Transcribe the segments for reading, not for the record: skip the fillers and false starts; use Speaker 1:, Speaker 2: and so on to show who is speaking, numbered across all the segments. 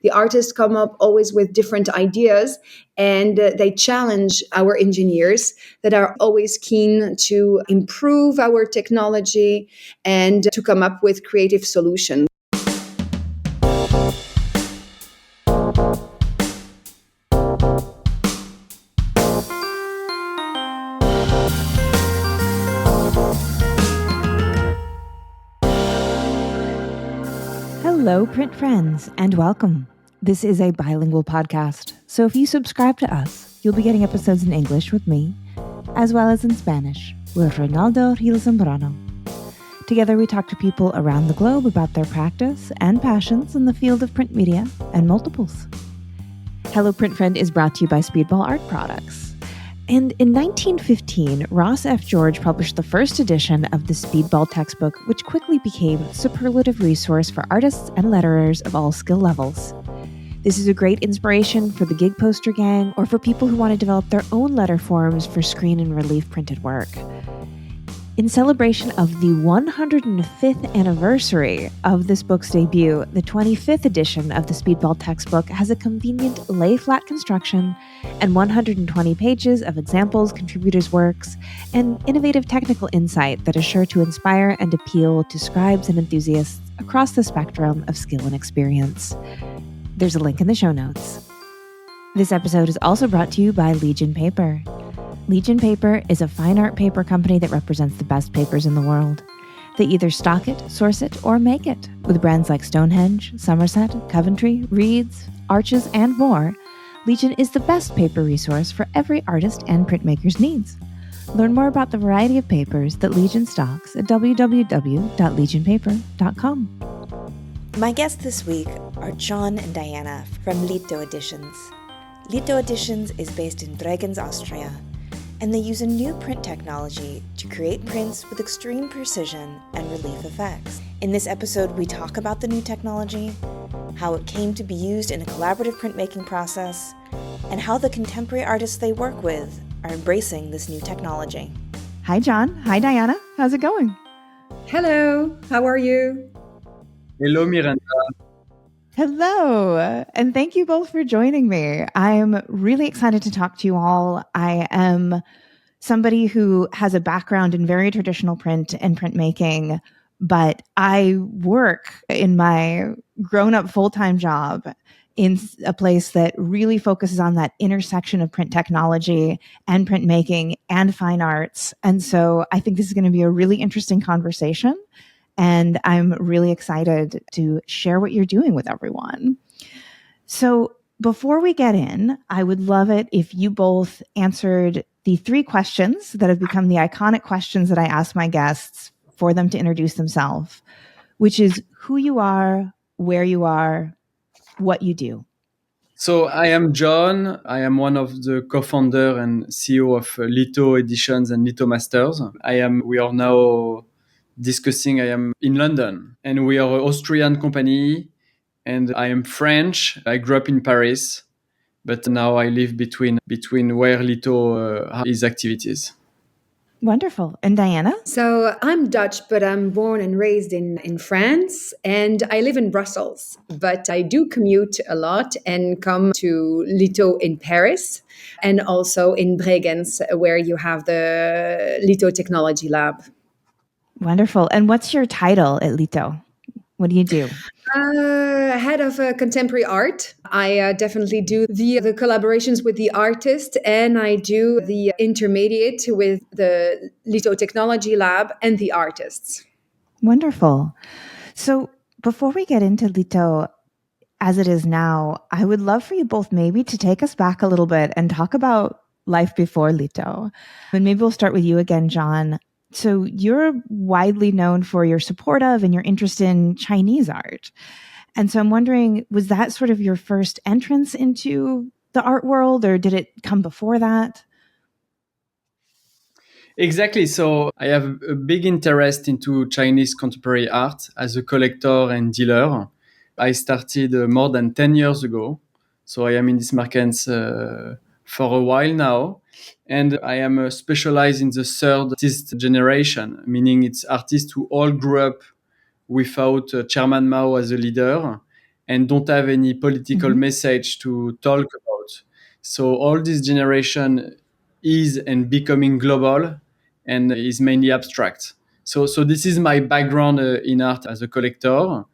Speaker 1: The artists come up always with different ideas, and they challenge our engineers that are always keen to improve our technology and to come up with creative solutions.
Speaker 2: Hello, print friends, and welcome. This is a bilingual podcast, so if you subscribe to us, you'll be getting episodes in English with me, as well as in Spanish with Ronaldo Gil Zambrano. Together, we talk to people around the globe about their practice and passions in the field of print media and multiples. Hello, Print Friend is brought to you by Speedball Art Products. And in 1915, Ross F. George published the first edition of the Speedball textbook, which quickly became a superlative resource for artists and letterers of all skill levels. This is a great inspiration for the gig poster gang or for people who want to develop their own letter forms for screen and relief printed work. In celebration of the 105th anniversary of this book's debut, the 25th edition of the Speedball textbook has a convenient lay-flat construction and 120 pages of examples, contributors' works, and innovative technical insight that is sure to inspire and appeal to scribes and enthusiasts across the spectrum of skill and experience. There's a link in the show notes. This episode is also brought to you by Legion Paper. Legion Paper is a fine art paper company that represents the best papers in the world. They either stock it, source it, or make it, with brands like Stonehenge, Somerset, Coventry, Reeds, Arches, and more. Legion is the best paper resource for every artist and printmaker's needs. Learn more about the variety of papers that Legion stocks at www.legionpaper.com. My guests this week are John and Diana from LITO Editions. LITO Editions is based in Bregenz, Austria, and they use a new print technology to create prints with extreme precision and relief effects. In this episode, we talk about the new technology, how it came to be used in a collaborative printmaking process, and how the contemporary artists they work with are embracing this new technology. Hi, John. Hi, Diana. How's it going?
Speaker 1: Hello, how are you?
Speaker 3: Hello, Miranda.
Speaker 2: Hello, and thank you both for joining me. I'm really excited to talk to you all. I am somebody who has a background in very traditional print and printmaking, but I work in my grown-up full-time job in a place that really focuses on that intersection of print technology and printmaking and fine arts. And so I think this is going to be a really interesting conversation. And I'm really excited to share what you're doing with everyone. So before we get in, I would love it if you both answered the three questions that have become the iconic questions that I ask my guests for them to introduce themselves, which is who you are, where you are, what you do.
Speaker 3: So I am John. I am one of the co-founder and CEO of LITO Editions and LITO Masters. We are now discussing, I am in London, and we are an Austrian company, and I am French. I grew up in Paris, but now I live between where LITO is activities.
Speaker 2: Wonderful. And Diana?
Speaker 1: So I'm Dutch, but I'm born and raised in France, and I live in Brussels. But I do commute a lot and come to LITO in Paris and also in Bregenz, where you have the LITO Technology Lab.
Speaker 2: Wonderful. And what's your title at LITO? What do you do?
Speaker 1: Head of contemporary art. I definitely do the collaborations with the artist, and I do the intermediate with the LITO Technology Lab and the artists.
Speaker 2: Wonderful. So before we get into LITO as it is now, I would love for you both maybe to take us back a little bit and talk about life before LITO. And maybe we'll start with you again, John. So you're widely known for your support of and your interest in Chinese art. And so I'm wondering, was that sort of your first entrance into the art world, or did it come before that?
Speaker 3: Exactly. So I have a big interest into Chinese contemporary art as a collector and dealer. I started more than 10 years ago. So I am in this market for a while now. And I am specialized in the third artist generation, meaning it's artists who all grew up without Chairman Mao as a leader. and don't have any political message to talk about. So all this generation is and becoming global and is mainly abstract. So this is my background in art as a collector,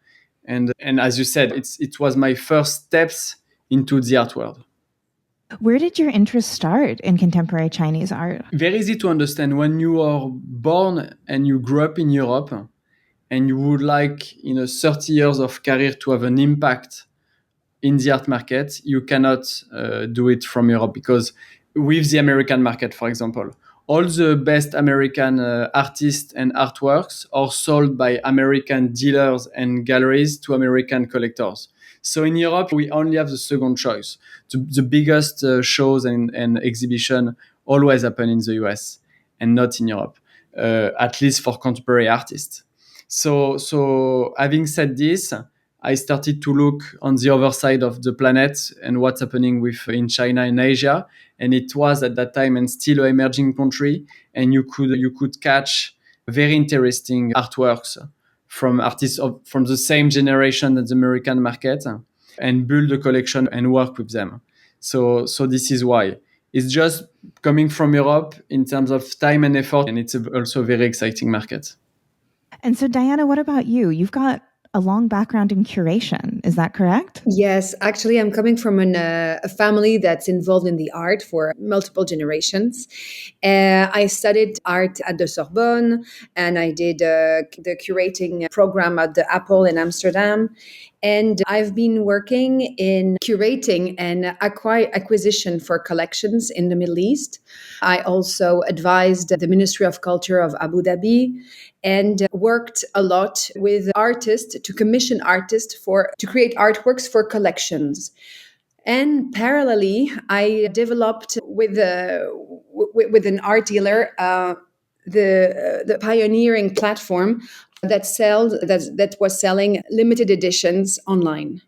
Speaker 3: and as you said, it was my first steps into the art world.
Speaker 2: Where did your interest start in contemporary Chinese art?
Speaker 3: Very easy to understand. When you are born and you grew up in Europe and you would like in a 30 years of career to have an impact in the art market, you cannot do it from Europe, because with the American market, for example, all the best American artists and artworks are sold by American dealers and galleries to American collectors. So in Europe, we only have the second choice. The biggest shows and exhibition always happen in the US and not in Europe, at least for contemporary artists. So having said this, I started to look on the other side of the planet and what's happening with in China and Asia. And it was at that time and still an emerging country. And you could catch very interesting artworks from artists from the same generation as the American market, and build a collection and work with them. So this is why. It's just coming from Europe in terms of time and effort, and it's also a very exciting market.
Speaker 2: And so, Diana, what about you? You've got a long background in curation. Is that correct?
Speaker 1: Yes, actually, I'm coming from a family that's involved in the art for multiple generations. I studied art at the Sorbonne, and I did the curating program at the Apple in Amsterdam. And I've been working in curating and acquisition for collections in the Middle East. I also advised the Ministry of Culture of Abu Dhabi and worked a lot with artists to commission artists to create artworks for collections. And parallelly, I developed with an art dealer the pioneering platform that was selling limited editions online.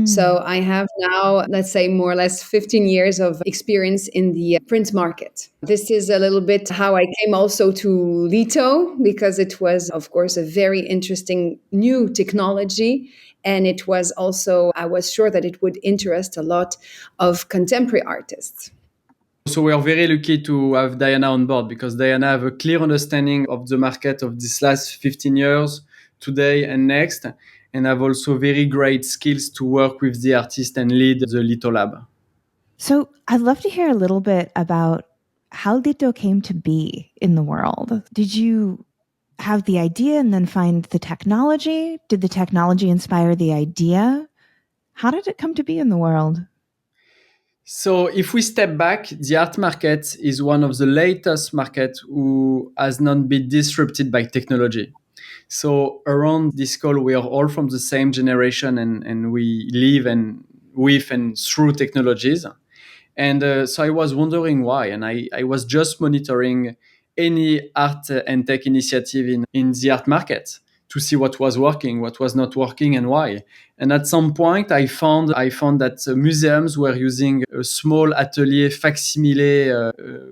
Speaker 1: So I have now, let's say, more or less 15 years of experience in the print market. This is a little bit how I came also to LITO, because it was, of course, a very interesting new technology. And it was also, I was sure that it would interest a lot of contemporary artists.
Speaker 3: So we are very lucky to have Diana on board, because Diana have a clear understanding of the market of these last 15 years, today and next, and have also very great skills to work with the artist and lead the LITO lab.
Speaker 2: So I'd love to hear a little bit about how LITO came to be in the world. Did you have the idea and then find the technology? Did the technology inspire the idea? How did it come to be in the world?
Speaker 3: So if we step back, the art market is one of the latest markets who has not been disrupted by technology. So around this call, we are all from the same generation, and we live and with and through technologies. And so I was wondering why. And I was just monitoring any art and tech initiative in the art market to see what was working, what was not working, and why. And at some point, I found that museums were using a small atelier facsimile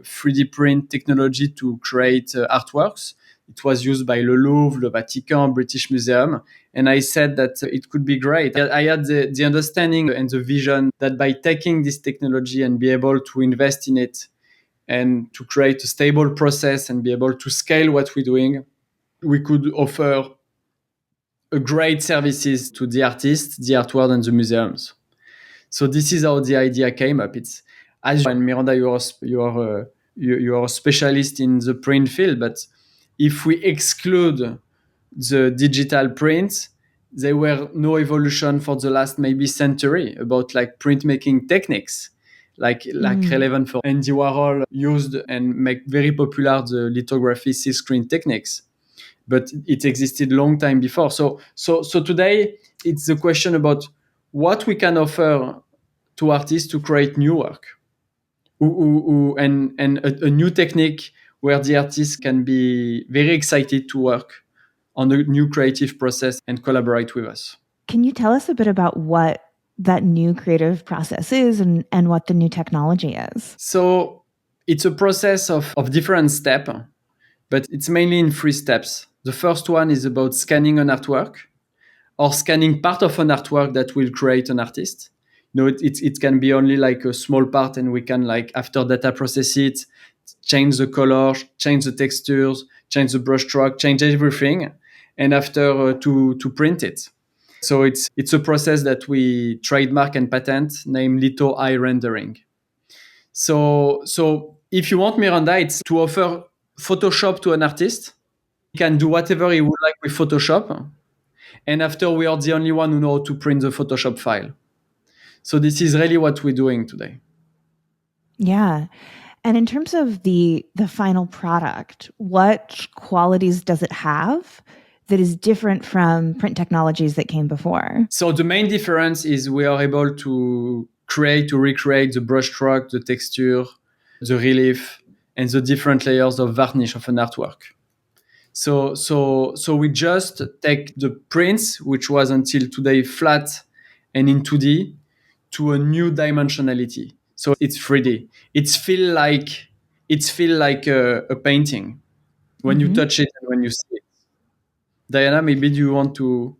Speaker 3: 3D print technology to create artworks. It was used by Le Louvre, Le Vatican, British Museum. And I said that it could be great. I had the understanding and the vision that by taking this technology and be able to invest in it and to create a stable process and be able to scale what we're doing, we could offer a great services to the artists, the art world, and the museums. So this is how the idea came up. It's as and Miranda, you are a specialist in the print field, but if we exclude the digital print, there were no evolution for the last maybe century about like printmaking techniques, like relevant for Andy Warhol used and make very popular the lithography silk screen techniques. But it existed long time before. So today it's the question about what we can offer to artists to create new work, and a new technique where the artist can be very excited to work on a new creative process and collaborate with us.
Speaker 2: Can you tell us a bit about what that new creative process is and what the new technology is?
Speaker 3: So it's a process of different steps, but it's mainly in 3 steps. The first one is about scanning an artwork. or scanning part of an artwork that will create an artist. It can be only like a small part, and we can, like, after data process it, change the color, change the textures, change the brush stroke, change everything, and after to print it. So it's a process that we trademark and patent, named LITO eye rendering. So if you want, Miranda, it's to offer Photoshop to an artist. He can do whatever he would like with Photoshop, and after we are the only one who know how to print the Photoshop file. So this is really what we're doing today.
Speaker 2: Yeah. And in terms of the final product, what qualities does it have that is different from print technologies that came before?
Speaker 3: So the main difference is we are able to recreate the brush stroke, the texture, the relief, and the different layers of varnish of an artwork. So we just take the prints, which was until today flat and in 2D, to a new dimensionality. So it's 3D. It's feel like a painting when you touch it and when you see it. Diana, maybe do you want to?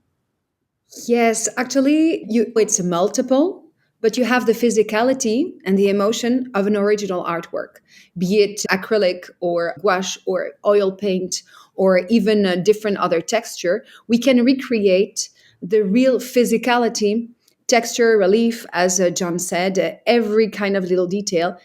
Speaker 1: Yes, actually, it's a multiple, but you have the physicality and the emotion of an original artwork, be it acrylic or gouache or oil paint or even a different other texture. We can recreate the real physicality, texture, relief, as John said, every kind of little detail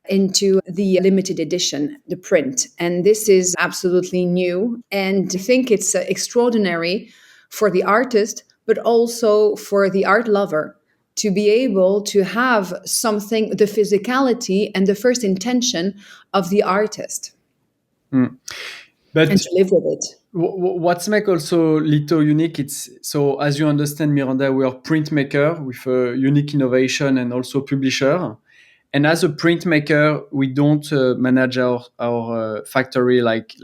Speaker 1: into the limited edition, the print. And this is absolutely new. And I think it's extraordinary for the artist, but also for the art lover to be able to have something, the physicality and the first intention of the artist,
Speaker 3: But
Speaker 1: and to live with it.
Speaker 3: What's make also LITO unique? It's so, as you understand, Miranda, we are printmaker with a unique innovation and also publisher. And as a printmaker, we don't manage our factory like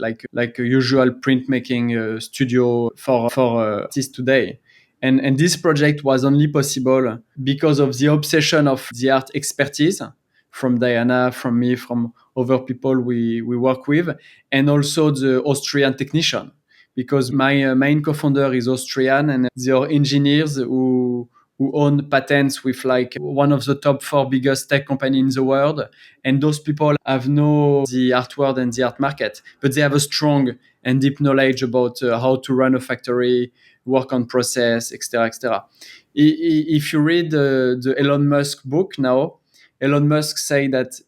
Speaker 3: a usual printmaking studio for artists today. And this project was only possible because of the obsession of the art expertise from Diana, from me, from other people we work with, and also the Austrian technician. Because my main co-founder is Austrian, and they are engineers who own patents with like one of the top 4 biggest tech company in the world. And those people have know the art world and the art market, but they have a strong and deep knowledge about how to run a factory, work on process, etc., etc. If you read the Elon Musk book now, Elon Musk say that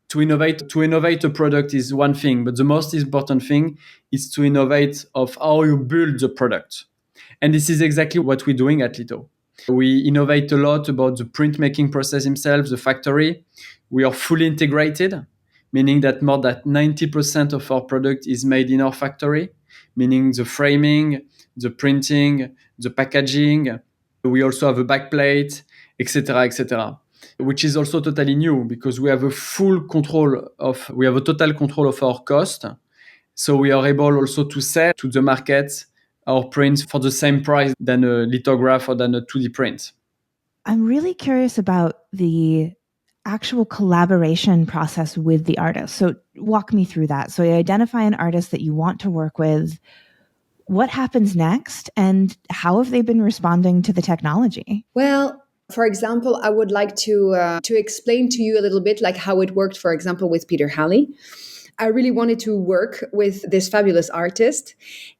Speaker 3: to innovate a product is one thing, but the most important thing is to innovate of how you build the product. And this is exactly what we're doing at LITO. We innovate a lot about the printmaking process himself, the factory. We are fully integrated, meaning that more than 90% of our product is made in our factory, meaning the framing, the printing, the packaging. We also have a backplate, etc., etc., which is also totally new because we have a total control of our cost. So we are able also to sell to the market our prints for the same price than a lithograph or than a 2D print.
Speaker 2: I'm really curious about the actual collaboration process with the artist. So walk me through that. So you identify an artist that you want to work with. What happens next, and how have they been responding to the technology?
Speaker 1: Well, for example, I would like to explain to you a little bit like how it worked, for example, with Peter Halley. I really wanted to work with this fabulous artist,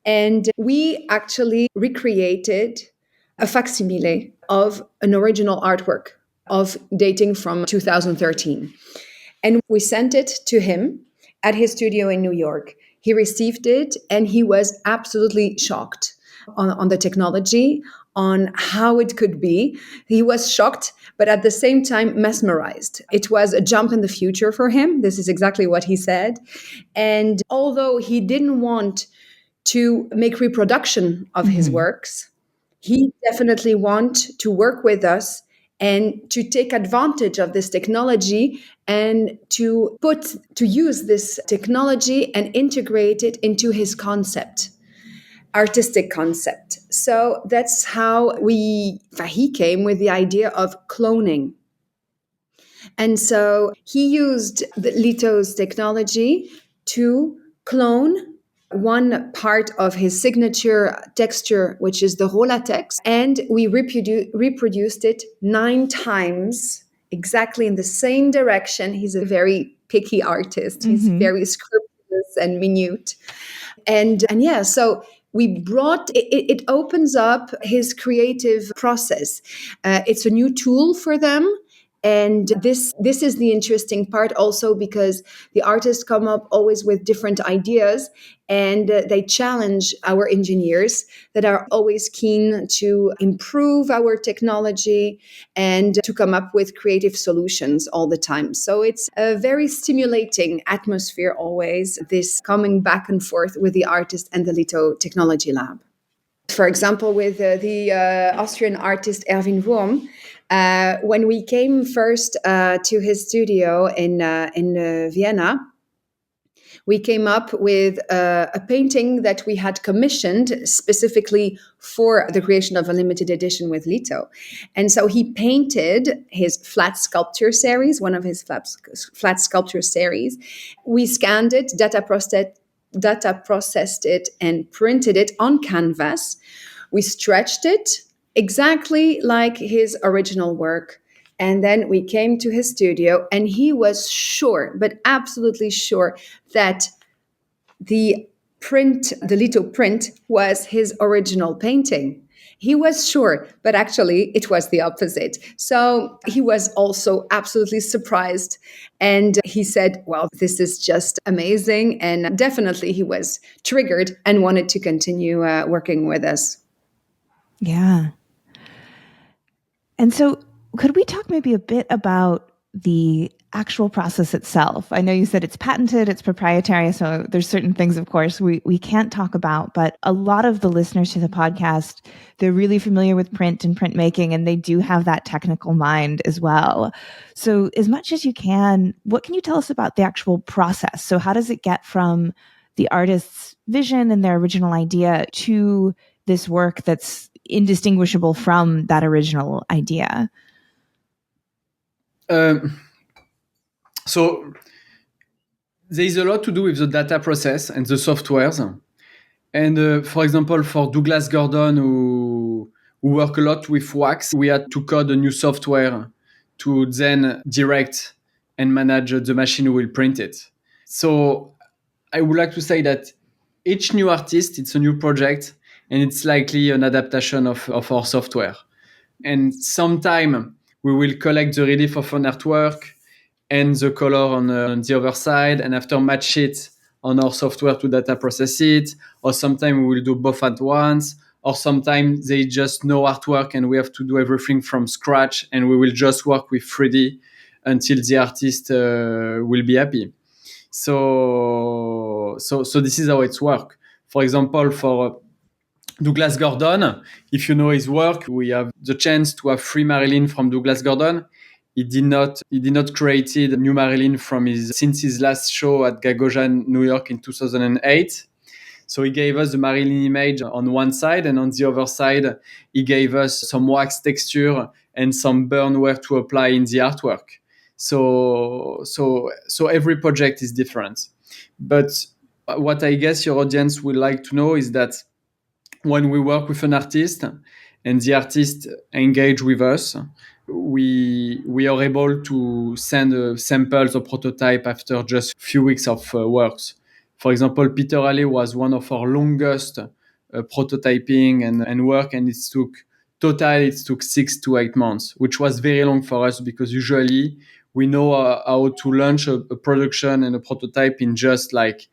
Speaker 1: and we actually recreated a facsimile of an original artwork of dating from 2013. And we sent it to him at his studio in New York. He received it and he was absolutely shocked on the technology, on how it could be. He was shocked, but at the same time mesmerized. It was a jump in the future for him. This is exactly what he said. And although he didn't want to make reproduction of his works, he definitely want to work with us and to take advantage of this technology and to use this technology and integrate it into his artistic concept. So that's how he came with the idea of cloning. And so he used the LITO's technology to clone one part of his signature texture, which is the Rolatex, and we reproduced it 9 times exactly in the same direction. He's a very picky artist. He's very scrupulous and minute. And yeah, so we brought it opens up his creative process. It's a new tool for them. And this is the interesting part also, because the artists come up always with different ideas, and they challenge our engineers that are always keen to improve our technology and to come up with creative solutions all the time. So it's a very stimulating atmosphere always, this coming back and forth with the artist and the LITO Technology Lab. For example, with the Austrian artist Erwin Wurm, when we came first to his studio in Vienna, we came up with a painting that we had commissioned specifically for the creation of a limited edition with LITO. And so he painted his flat sculpture series, one of his flat sculpture series. We scanned it, data processed it, and printed it on canvas. We stretched it exactly like his original work. And then we came to his studio, and he was sure, but absolutely sure, that the LITO print was his original painting. He was sure, but actually it was the opposite. So he was also absolutely surprised. And he said, well, this is just amazing. And definitely he was triggered and wanted to continue working with us.
Speaker 2: Yeah. And so could we talk maybe a bit about the actual process itself? I know you said it's patented, it's proprietary, so there's certain things, of course, we can't talk about, but a lot of the listeners to the podcast, they're really familiar with print and printmaking, and they do have that technical mind as well. So as much as you can, what can you tell us about the actual process? So how does it get from the artist's vision and their original idea to this work that's indistinguishable from that original idea?
Speaker 3: So there is a lot to do with the data process and the softwares. And for example, for Douglas Gordon, who work a lot with wax, we had to code a new software to then direct and manage the machine who will print it. So I would like to say that each new artist, it's a new project, and it's likely an adaptation of our software. And sometime we will collect the relief of an artwork and the color on the other side, and after match it on our software to data process it, or sometimes we will do both at once, or sometimes they just know artwork and we have to do everything from scratch, and we will just work with 3D until the artist will be happy. So this is how it's work. For example, for Douglas Gordon, if you know his work, we have the chance to have 3 Marilyn from Douglas Gordon. He did not create a new Marilyn since his last show at Gagosian, New York in 2008. So he gave us the Marilyn image on one side, and on the other side, he gave us some wax texture and some burn where to apply in the artwork. So every project is different. But what I guess your audience would like to know is that when we work with an artist and the artist engage with us, we are able to send samples or prototype after just a few weeks of works. For example, Peter Halley was one of our longest prototyping and work, and it took 6 to 8 months, which was very long for us because usually we know how to launch a production and a prototype in just like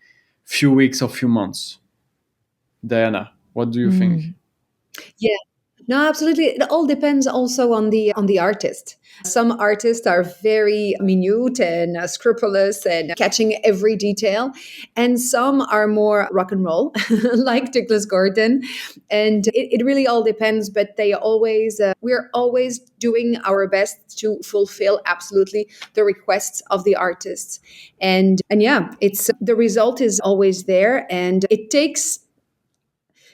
Speaker 3: few weeks or few months. Diana, what do you think?
Speaker 1: Yeah. No, absolutely. It all depends also on the artist. Some artists are very minute and scrupulous and catching every detail, and some are more rock and roll, like Douglas Gordon. And it really all depends. But we're always doing our best to fulfill absolutely the requests of the artists. And yeah, the result is always there, and it takes.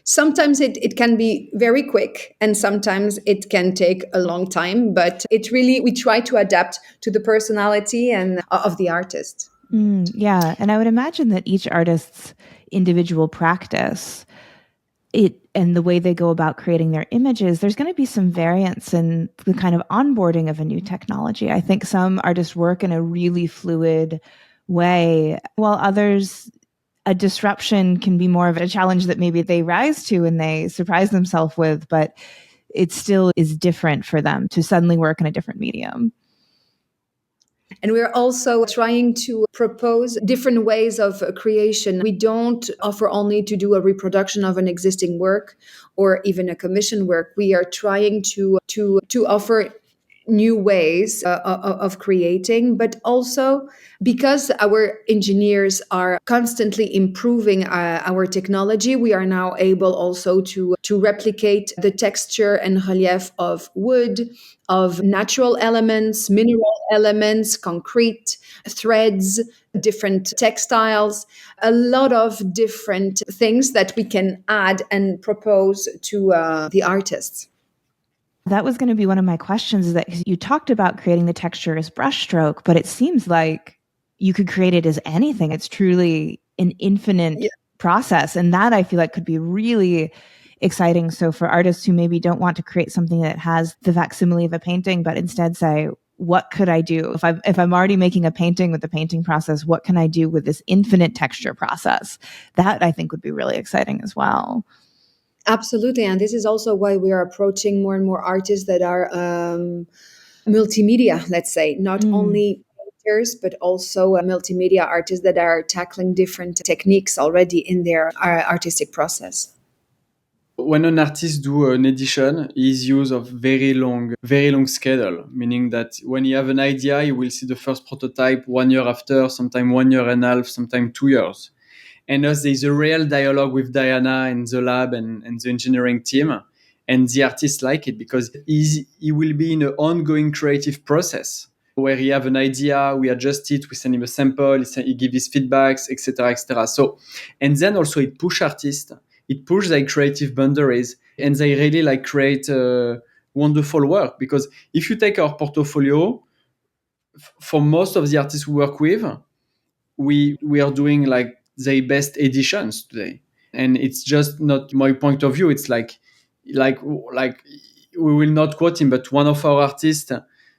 Speaker 1: Sometimes it can be very quick, and sometimes it can take a long time, but we try to adapt to the personality and of the artist.
Speaker 2: Yeah. And I would imagine that each artist's individual practice, and the way they go about creating their images, there's going to be some variance in the kind of onboarding of a new technology. I think some artists work in a really fluid way, while others, a disruption can be more of a challenge that maybe they rise to and they surprise themselves with, but it still is different for them to suddenly work in a different medium.
Speaker 1: And we're also trying to propose different ways of creation. We don't offer only to do a reproduction of an existing work or even a commission work. We are trying to offer new ways of creating, but also because our engineers are constantly improving our technology, we are now able also to replicate the texture and relief of wood, of natural elements, mineral elements, concrete, threads, different textiles, a lot of different things that we can add and propose to the artists.
Speaker 2: That was going to be one of my questions, is that you talked about creating the texture as brushstroke, but it seems like you could create it as anything. It's truly an infinite process. And that I feel like could be really exciting. So for artists who maybe don't want to create something that has the facsimile of a painting, but instead say, what could I do? If I'm already making a painting with the painting process, what can I do with this infinite texture process? That I think would be really exciting as well.
Speaker 1: Absolutely. And this is also why we are approaching more and more artists that are multimedia, let's say, not only painters, but also multimedia artists that are tackling different techniques already in their artistic process.
Speaker 3: When an artist do an edition, he's use of very long schedule, meaning that when you have an idea, you will see the first prototype 1 year after, sometime 1.5 years, sometime 2 years. And thus there's a real dialogue with Diana and the lab and the engineering team. And the artists like it because he will be in an ongoing creative process where he have an idea, we adjust it, we send him a sample, he give his feedbacks, etc., etc. So, and then also it push artists, it push their creative boundaries, and they really like create wonderful work. Because if you take our portfolio, for most of the artists we work with, we are doing like their best editions today, and it's just not my point of view. It's like we will not quote him, but one of our artists,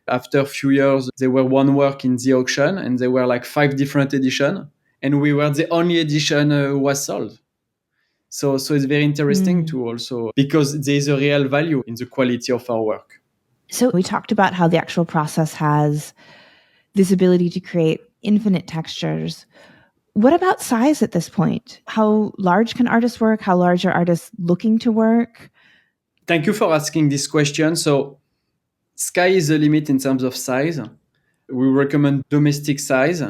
Speaker 3: after a few years, they were one work in the auction, and there were like 5 different editions, and we were the only edition who was sold. So it's very interesting to also, because there is a real value in the quality of our work.
Speaker 2: So we talked about how the actual process has this ability to create infinite textures. What about size at this point? How large can artists work? How large are artists looking to work?
Speaker 3: Thank you for asking this question. So sky is the limit in terms of size. We recommend domestic size,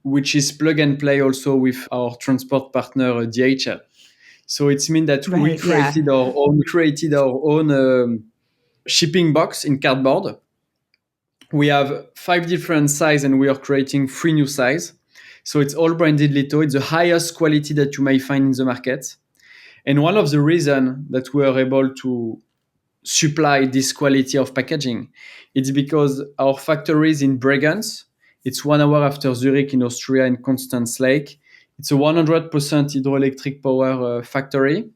Speaker 3: which is plug and play also with our transport partner DHL. So it means that we created our own shipping box in cardboard. We have 5 different sizes, and we are creating 3 new sizes. So it's all branded LITO. It's the highest quality that you may find in the market. And one of the reasons that we are able to supply this quality of packaging, it's because our factory is in Bregenz. It's 1 hour after Zurich in Austria, in Constance Lake. It's a 100% hydroelectric power factory.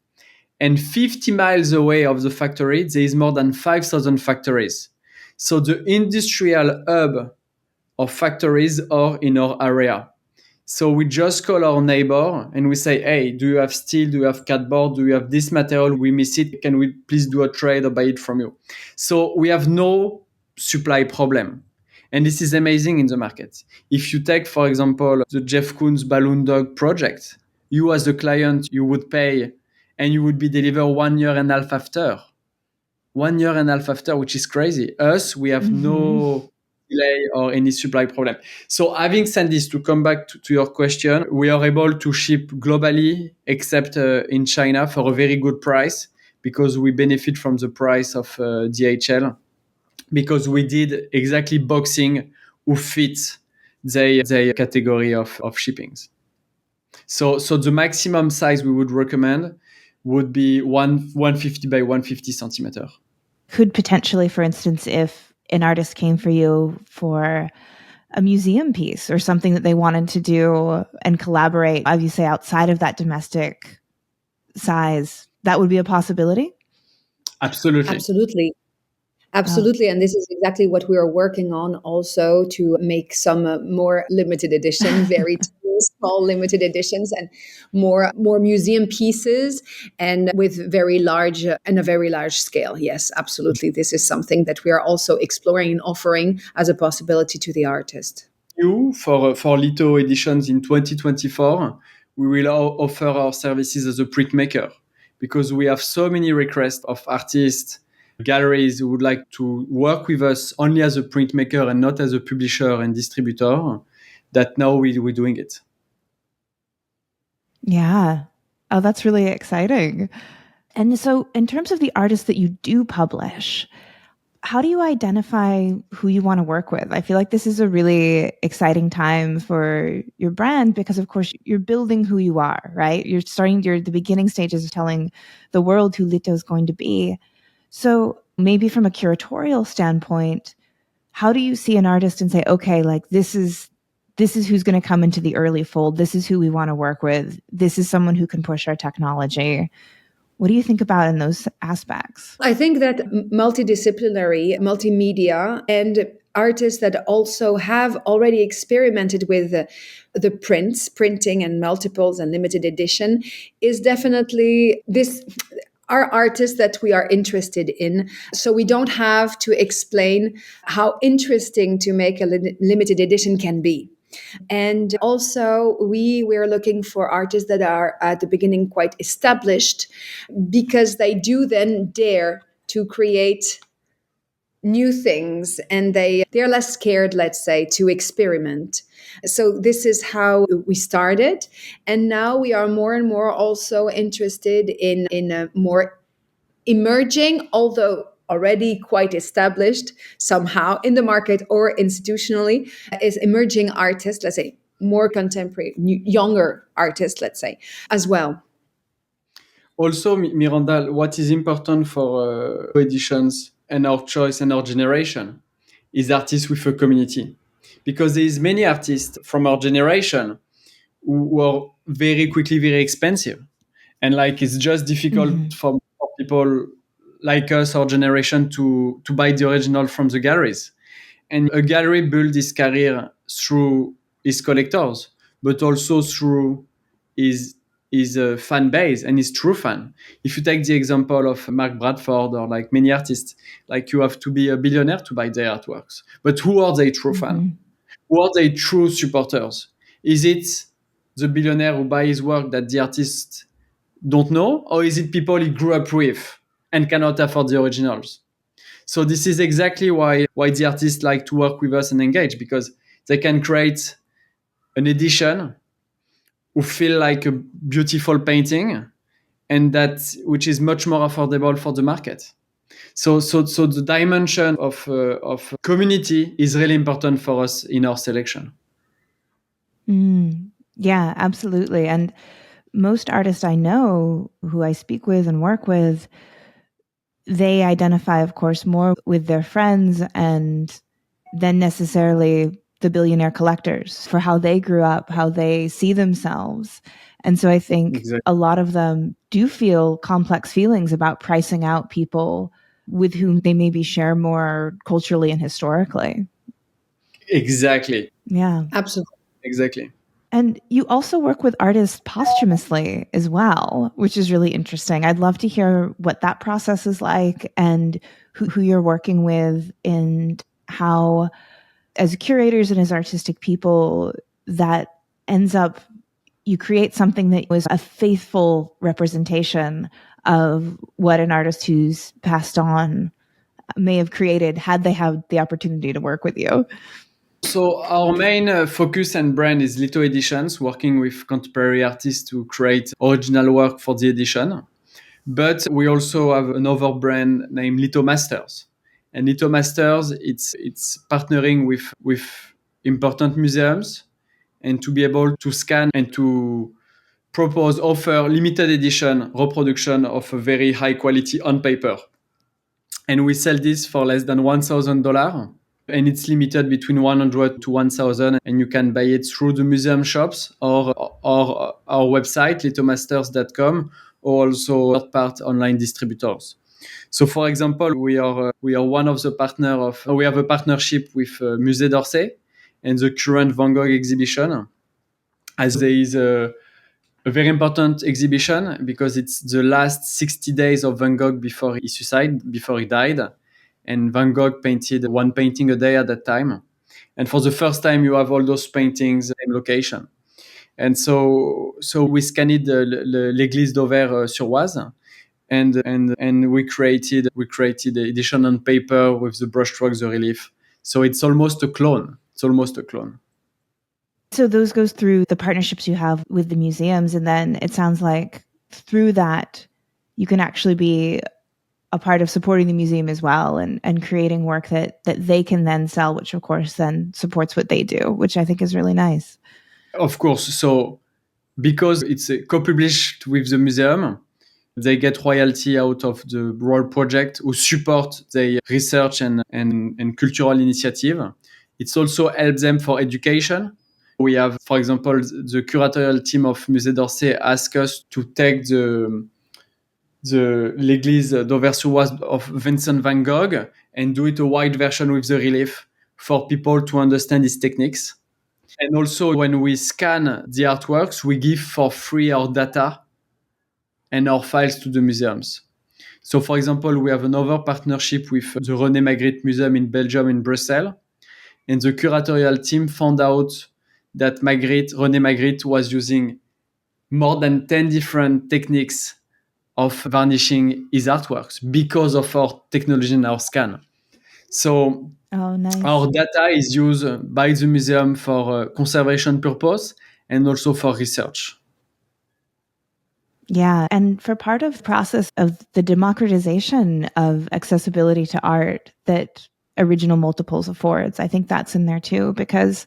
Speaker 3: And 50 miles away of the factory, there is more than 5,000 factories. So the industrial hub of factories are in our area. So we just call our neighbor and we say, hey, do you have steel? Do you have cardboard? Do you have this material? We miss it. Can we please do a trade or buy it from you? So we have no supply problem. And this is amazing in the market. If you take, for example, the Jeff Koons Balloon Dog project, you as a client, you would pay and you would be delivered 1.5 years after. 1.5 years after, which is crazy. Us, we have no delay or any supply problem. So having said this, to come back to your question, we are able to ship globally, except in China, for a very good price, because we benefit from the price of DHL, because we did exactly boxing who fits their category of shippings. So the maximum size we would recommend would be 150 by 150 centimeter.
Speaker 2: Could potentially, for instance, if an artist came for you for a museum piece or something that they wanted to do and collaborate, as you say, outside of that domestic size, that would be a possibility?
Speaker 3: Absolutely.
Speaker 1: Absolutely.
Speaker 2: Oh,
Speaker 1: Absolutely. And this is exactly what we are working on also, to make some more limited edition, very small limited editions, and more museum pieces, and with very large and a very large scale. Yes, absolutely. This is something that we are also exploring and offering as a possibility to the artist.
Speaker 3: For LITO Editions in 2024, we will offer our services as a printmaker, because we have so many requests of artists, galleries who would like to work with us only as a printmaker and not as a publisher and distributor, that now we're doing it.
Speaker 2: yeah. Oh, that's really exciting. And so, in terms of the artists that you do publish, how do you identify who you want to work with? I feel like this is a really exciting time for your brand because, of course, you're building who you are, right? You're the beginning stages of telling the world who LITO is going to be. So maybe from a curatorial standpoint, how do you see an artist and say, okay, like this is who's going to come into the early fold. This is who we want to work with. This is someone who can push our technology. What do you think about in those aspects?
Speaker 1: I think that multidisciplinary, multimedia, and artists that also have already experimented with the printing and multiples and limited edition is definitely this are artists that we are interested in. So we don't have to explain how interesting to make a limited edition can be. And also, we're looking for artists that are at the beginning quite established, because they do then dare to create new things, and they're less scared, let's say, to experiment. So this is how we started, and now we are more and more also interested in a more emerging, although already quite established somehow in the market or institutionally, is emerging artists, let's say more contemporary, younger artists, let's say, as well.
Speaker 3: Also, Miranda, what is important for editions and our choice and our generation is artists with a community. Because there is many artists from our generation who are very quickly very expensive. And like it's just difficult for people like us, our generation, to buy the original from the galleries. And a gallery builds his career through his collectors, but also through his fan base and his true fan. If you take the example of Mark Bradford or like many artists, like you have to be a billionaire to buy their artworks. But who are they true fan? Who are they true supporters? Is it the billionaire who buys his work that the artist don't know, or is it people he grew up with and cannot afford the originals? So this is exactly why the artists like to work with us and engage, because they can create an edition who feel like a beautiful painting, and that which is much more affordable for the market. So the dimension of community is really important for us in our selection.
Speaker 2: Yeah, absolutely. And most artists I know who I speak with and work with, they identify, of course, more with their friends and than necessarily the billionaire collectors for how they grew up, how they see themselves. And so I think
Speaker 3: Exactly.
Speaker 2: a lot of them do feel complex feelings about pricing out people with whom they maybe share more culturally and historically.
Speaker 3: Exactly.
Speaker 2: Yeah.
Speaker 1: Absolutely.
Speaker 3: Exactly.
Speaker 2: And you also work with artists posthumously as well, which is really interesting. I'd love to hear what that process is like and who you're working with, and how, as curators and as artistic people, that ends up, you create something that was a faithful representation of what an artist who's passed on may have created had they had the opportunity to work with you.
Speaker 3: So our main focus and brand is LITO Editions, working with contemporary artists to create original work for the edition. But we also have another brand named LITO Masters. And LITO Masters, it's partnering with important museums, and to be able to scan and to offer limited edition reproduction of a very high quality on paper. And we sell this for less than $1,000 and it's limited between 100 to 1000, and you can buy it through the museum shops or our website litomasters.com, or also third-party online distributors. So, for example, we are one of the partner of. We have a partnership with Musée d'Orsay and the current Van Gogh exhibition, as there is a very important exhibition because it's the last 60 days of Van Gogh before he died. And Van Gogh painted one painting a day at that time. And for the first time, you have all those paintings in location. And so we scanned l'église d'Auvers-sur-Oise, and we created the edition on paper with the brushstrokes, the relief. So it's almost a clone.
Speaker 2: So those goes through the partnerships you have with the museums, and then it sounds like through that you can actually be a part of supporting the museum as well, and creating work that they can then sell, which of course then supports what they do, which I think is really nice.
Speaker 3: Of course. So because it's co-published with the museum, they get royalty out of the whole project, who support their research and cultural initiative. It also helps them for education. We have, for example, the curatorial team of Musée d'Orsay asked us to take l'église d'Auvers-sur-Oise of Vincent van Gogh and do it a wide version with the relief for people to understand his techniques. And also, when we scan the artworks, we give for free our data and our files to the museums. So, for example, we have another partnership with the René Magritte Museum in Belgium, in Brussels. And the curatorial team found out that René Magritte was using more than 10 different techniques of varnishing his artworks because of our technology and our scan. So
Speaker 2: nice.
Speaker 3: Our data is used by the museum for conservation purpose and also for research.
Speaker 2: Yeah. And for part of the process of the democratization of accessibility to art that Original Multiples affords, I think that's in there too, because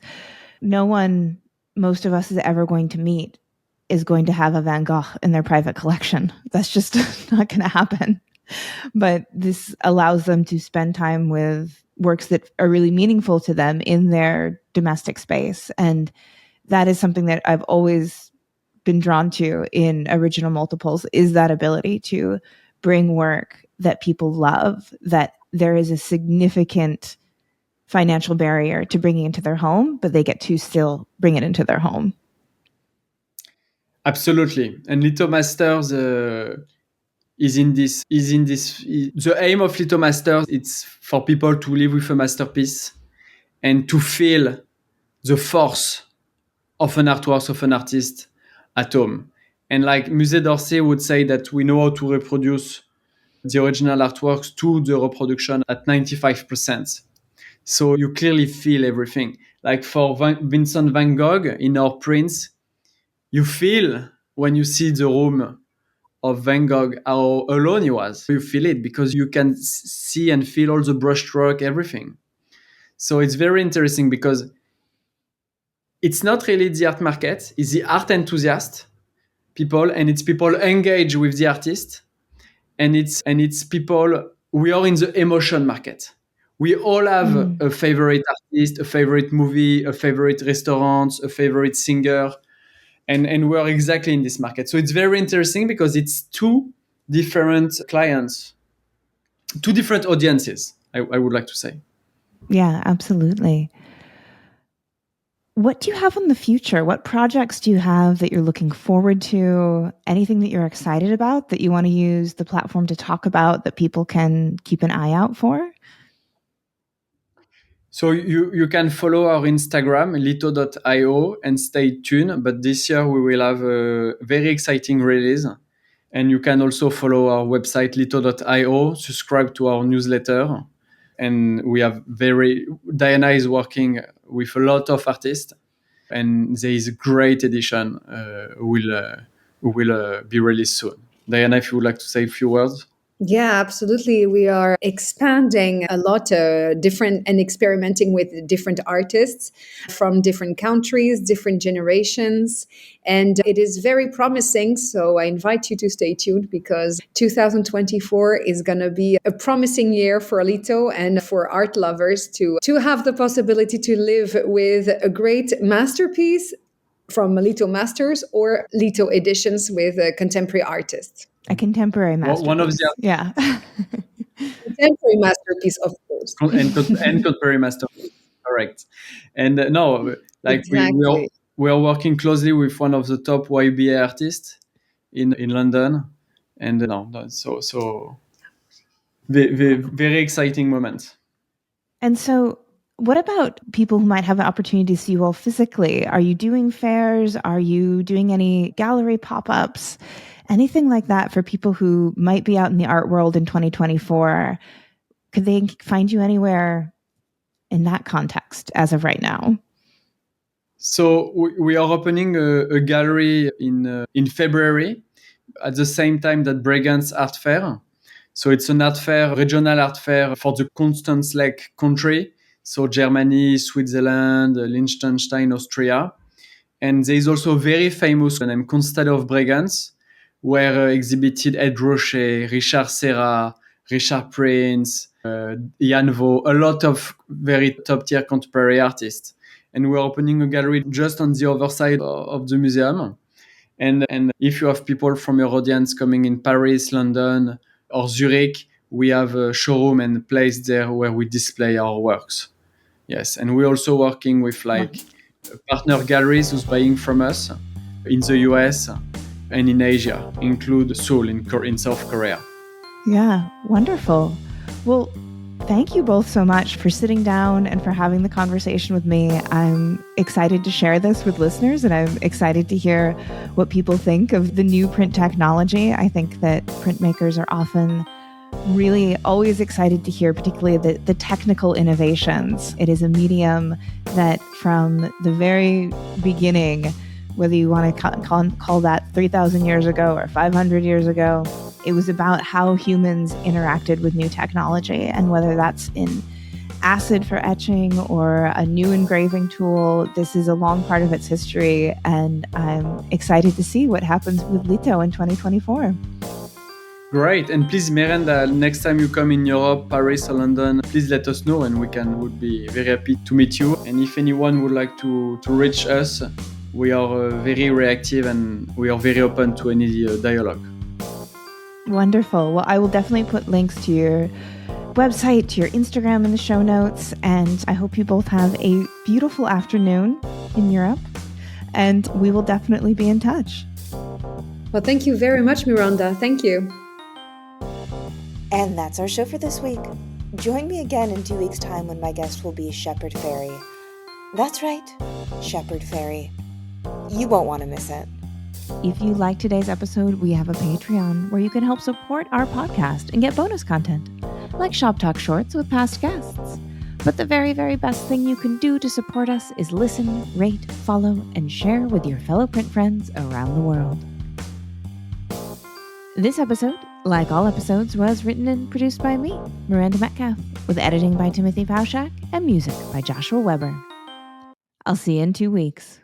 Speaker 2: no one most of us is ever going to meet is going to have a Van Gogh in their private collection. That's just not going to happen. But this allows them to spend time with works that are really meaningful to them in their domestic space. And that is something that I've always been drawn to in Original Multiples, is that ability to bring work that people love, that there is a significant financial barrier to bringing into their home, but they get to still bring it into their home.
Speaker 3: Absolutely. And LITO Masters is in this. The aim of LITO Masters, it's for people to live with a masterpiece and to feel the force of an artwork, of an artist at home. And like Musée d'Orsay would say that we know how to reproduce the original artworks to the reproduction at 95%. So you clearly feel everything. Like for Vincent van Gogh in our prints, you feel when you see the room of Van Gogh how alone he was. You feel it because you can see and feel all the brushstroke, everything. So it's very interesting because it's not really the art market, it's the art enthusiast people, and it's people engaged with the artist, and it's people. We are in the emotion market. We all have a favorite artist, a favorite movie, a favorite restaurant, a favorite singer, and we're exactly in this market. So it's very interesting because it's two different clients, two different audiences, I would like to say.
Speaker 2: Yeah, absolutely. What do you have in the future? What projects do you have that you're looking forward to? Anything that you're excited about that you want to use the platform to talk about that people can keep an eye out for?
Speaker 3: So you can follow our Instagram, lito.io, and stay tuned. But this year we will have a very exciting release. And you can also follow our website, lito.io, subscribe to our newsletter. And we have Diana is working with a lot of artists. And there is a great edition will be released soon. Diana, if you would like to say a few words.
Speaker 1: Yeah, absolutely. We are expanding a lot, different and experimenting with different artists from different countries, different generations. And it is very promising. So I invite you to stay tuned because 2024 is going to be a promising year for LITO and for art lovers to have the possibility to live with a great masterpiece from LITO Masters or LITO Editions with contemporary artists.
Speaker 2: A contemporary
Speaker 3: One of
Speaker 2: masterpiece.
Speaker 3: the
Speaker 2: Yeah.
Speaker 1: Contemporary masterpiece, of course.
Speaker 3: and contemporary master, correct. And no, like
Speaker 1: Exactly.
Speaker 3: we are working closely with one of the top YBA artists in London, and no, so very exciting moment.
Speaker 2: And so, what about people who might have an opportunity to see you all physically? Are you doing fairs? Are you doing any gallery pop ups? Anything like that for people who might be out in the art world in 2024? Could they find you anywhere in that context as of right now?
Speaker 3: So we are opening a gallery in February at the same time that Bregenz Art Fair. So it's an art fair, regional art fair for the Constance Lake country. So Germany, Switzerland, Liechtenstein, Austria. And there is also a very famous one named Constade of Bregenz, where exhibited Ed Rocher, Richard Serra, Richard Prince, Jan Vo, a lot of very top tier contemporary artists. And we're opening a gallery just on the other side of the museum. And if you have people from your audience coming in Paris, London, or Zurich, we have a showroom and place there where we display our works. Yes, and we're also working with like partner galleries who's buying from us in the US and in Asia, include Seoul in South Korea.
Speaker 2: Yeah, wonderful. Well, thank you both so much for sitting down and for having the conversation with me. I'm excited to share this with listeners, and I'm excited to hear what people think of the new print technology. I think that printmakers are often really always excited to hear, particularly the technical innovations. It is a medium that from the very beginning, whether you want to call that 3,000 years ago or 500 years ago, it was about how humans interacted with new technology, and whether that's in acid for etching or a new engraving tool, this is a long part of its history, and I'm excited to see what happens with LITO in 2024.
Speaker 3: Great, and please, Miranda, next time you come in Europe, Paris or London, please let us know, and would be very happy to meet you. And if anyone would like to reach us, we are very reactive and we are very open to any dialogue.
Speaker 2: Wonderful. Well, I will definitely put links to your website, to your Instagram in the show notes, and I hope you both have a beautiful afternoon in Europe, and we will definitely be in touch.
Speaker 1: Well, thank you very much, Miranda. Thank you.
Speaker 4: And that's our show for this week. Join me again in 2 weeks' time when my guest will be Shepherd Fairy. That's right, Shepherd Fairy. You won't want to miss it.
Speaker 2: If you like today's episode, we have a Patreon where you can help support our podcast and get bonus content, like Shop Talk Shorts with past guests. But the very, very best thing you can do to support us is listen, rate, follow, and share with your fellow print friends around the world. This episode, like all episodes, was written and produced by me, Miranda Metcalf, with editing by Timothy Pauschak and music by Joshua Weber. I'll see you in 2 weeks.